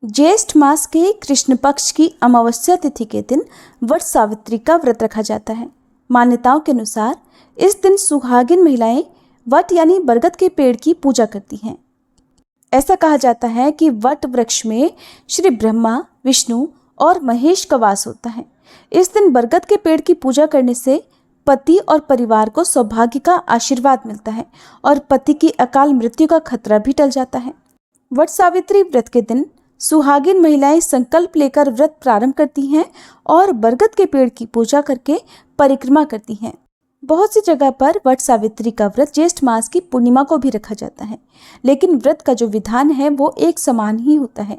ज्येष्ठ मास के कृष्ण पक्ष की अमावस्या तिथि के दिन वट सावित्री का व्रत रखा जाता है। मान्यताओं के अनुसार इस दिन सुहागिन महिलाएं वट यानी बरगद के पेड़ की पूजा करती हैं। ऐसा कहा जाता है कि वट वृक्ष में श्री ब्रह्मा, विष्णु और महेश का वास होता है। इस दिन बरगद के पेड़ की पूजा करने से पति और परिवार को सौभाग्य का आशीर्वाद मिलता है और पति की अकाल मृत्यु का खतरा भी टल जाता है। वट सावित्री व्रत के दिन सुहागिन महिलाएं संकल्प लेकर व्रत प्रारंभ करती हैं और बरगद के पेड़ की पूजा करके परिक्रमा करती हैं। बहुत सी जगह पर वट सावित्री का व्रत ज्येष्ठ मास की पूर्णिमा को भी रखा जाता है, लेकिन व्रत का जो विधान है वो एक समान ही होता है।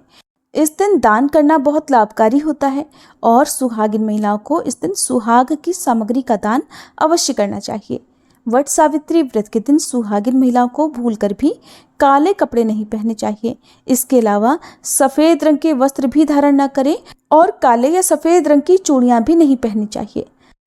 इस दिन दान करना बहुत लाभकारी होता है और सुहागिन महिलाओं को इस दिन सुहाग की सामग्री का दान अवश्य करना चाहिए। वट सावित्री व्रत के दिन सुहागिन महिलाओं को भूलकर भी काले कपड़े नहीं पहनने चाहिए। इसके अलावा सफेद रंग के वस्त्र भी धारण न करें और काले या सफेद रंग की चूड़ियां भी नहीं पहननी चाहिए।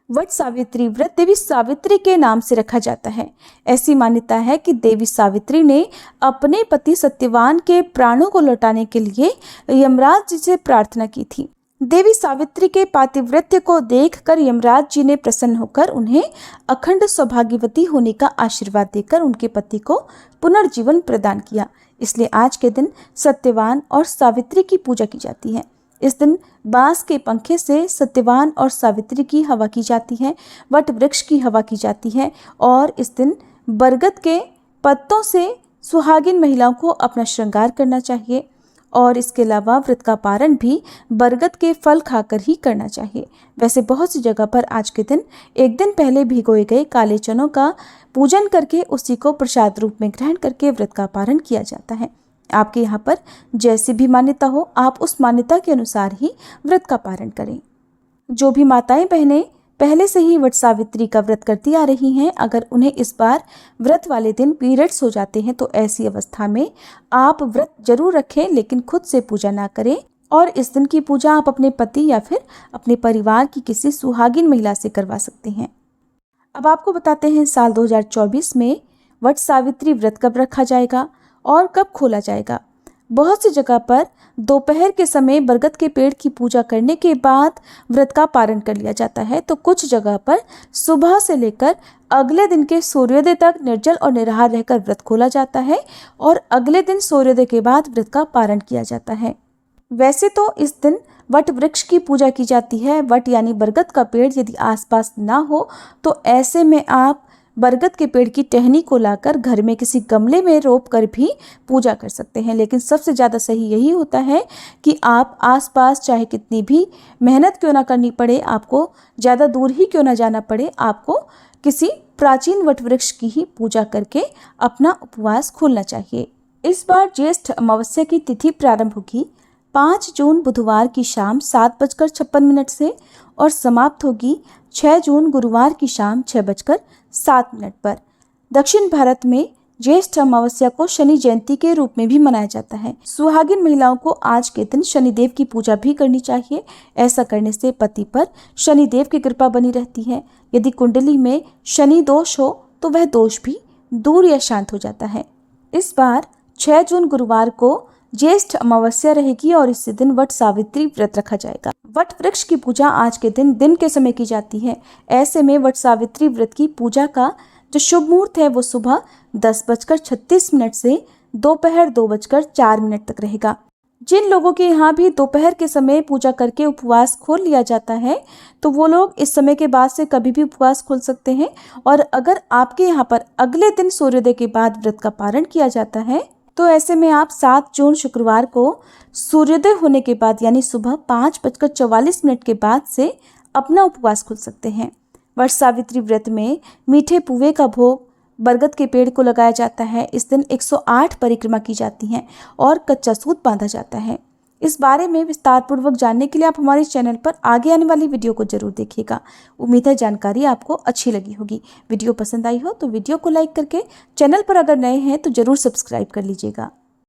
वट सावित्री व्रत देवी सावित्री के नाम से रखा जाता है। ऐसी मान्यता है कि देवी सावित्री ने अपने पति सत्यवान के प्राणों को लौटाने के लिए यमराज जी से प्रार्थना की थी। देवी सावित्री के पातिव्रत्य को देखकर यमराज जी ने प्रसन्न होकर उन्हें अखंड सौभाग्यवती होने का आशीर्वाद देकर उनके पति को पुनर्जीवन प्रदान किया। इसलिए आज के दिन सत्यवान और सावित्री की पूजा की जाती है। इस दिन बांस के पंखे से सत्यवान और सावित्री की हवा की जाती है, वट वृक्ष की हवा की जाती है और इस दिन बरगद के पत्तों से सुहागिन महिलाओं को अपना श्रृंगार करना चाहिए और इसके अलावा व्रत का पारण भी बरगद के फल खाकर ही करना चाहिए। वैसे बहुत सी जगह पर आज के दिन एक दिन पहले भिगोए गए काले चनों का पूजन करके उसी को प्रसाद रूप में ग्रहण करके व्रत का पारण किया जाता है। आपके यहाँ पर जैसी भी मान्यता हो, आप उस मान्यता के अनुसार ही व्रत का पारण करें। जो भी माताएं बहनें पहले से ही वट सावित्री का व्रत करती आ रही हैं, अगर उन्हें इस बार व्रत वाले दिन पीरियड्स हो जाते हैं तो ऐसी अवस्था में आप व्रत जरूर रखें, लेकिन खुद से पूजा ना करें और इस दिन की पूजा आप अपने पति या फिर अपने परिवार की किसी सुहागिन महिला से करवा सकते हैं। अब आपको बताते हैं साल 2024 में वट सावित्री व्रत कब रखा जाएगा और कब खोला जाएगा। बहुत सी जगह पर दोपहर के समय बरगद के पेड़ की पूजा करने के बाद व्रत का पारण कर लिया जाता है, तो कुछ जगह पर सुबह से लेकर अगले दिन के सूर्योदय तक निर्जल और निराहार रहकर व्रत खोला जाता है और अगले दिन सूर्योदय के बाद व्रत का पारण किया जाता है। वैसे तो इस दिन वट वृक्ष की पूजा की जाती है। वट यानी बरगद का पेड़ यदि आसपास ना हो तो ऐसे में आप बरगद के पेड़ की टहनी को लाकर घर में किसी गमले में रोप कर भी पूजा कर सकते हैं, लेकिन सबसे ज़्यादा सही यही होता है कि आप आसपास चाहे कितनी भी मेहनत क्यों ना करनी पड़े, आपको ज़्यादा दूर ही क्यों ना जाना पड़े, आपको किसी प्राचीन वट वृक्ष की ही पूजा करके अपना उपवास खोलना चाहिए। इस बार ज्येष्ठ अमावस्या की तिथि प्रारंभ होगी 5 जून बुधवार की शाम 7:56 से और समाप्त होगी 6 जून गुरुवार की शाम 6:07 पर। दक्षिण भारत में ज्येष्ठ अमावस्या को शनि जयंती के रूप में भी मनाया जाता है। सुहागिन महिलाओं को आज के दिन शनिदेव की पूजा भी करनी चाहिए। ऐसा करने से पति पर शनिदेव की कृपा बनी रहती है। यदि कुंडली में शनि दोष हो तो वह दोष भी दूर या शांत हो जाता है। इस बार 6 जून गुरुवार को ज्येष्ठ अमावस्या रहेगी और इसी दिन वट सावित्री व्रत रखा जाएगा। वट वृक्ष की पूजा आज के दिन के समय की जाती है। ऐसे में वट सावित्री व्रत की पूजा का जो शुभ मुहूर्त है वो सुबह 10:36 से दोपहर 2:04 तक रहेगा। जिन लोगों के यहाँ भी दोपहर के समय पूजा करके उपवास खोल लिया जाता है तो वो लोग इस समय के बाद से कभी भी उपवास खोल सकते हैं और अगर आपके यहाँ पर अगले दिन सूर्योदय के बाद व्रत का पारण किया जाता है तो ऐसे में आप 7 जून शुक्रवार को सूर्योदय होने के बाद यानी सुबह 5:44 के बाद से अपना उपवास खोल सकते हैं। वट सावित्री व्रत में मीठे पुए का भोग बरगद के पेड़ को लगाया जाता है। इस दिन 108 परिक्रमा की जाती हैं और कच्चा सूत बांधा जाता है। इस बारे में विस्तार पूर्वक जानने के लिए आप हमारे चैनल पर आगे आने वाली वीडियो को जरूर देखिएगा। उम्मीद है जानकारी आपको अच्छी लगी होगी। वीडियो पसंद आई हो तो वीडियो को लाइक करके चैनल पर अगर नए हैं तो जरूर सब्सक्राइब कर लीजिएगा।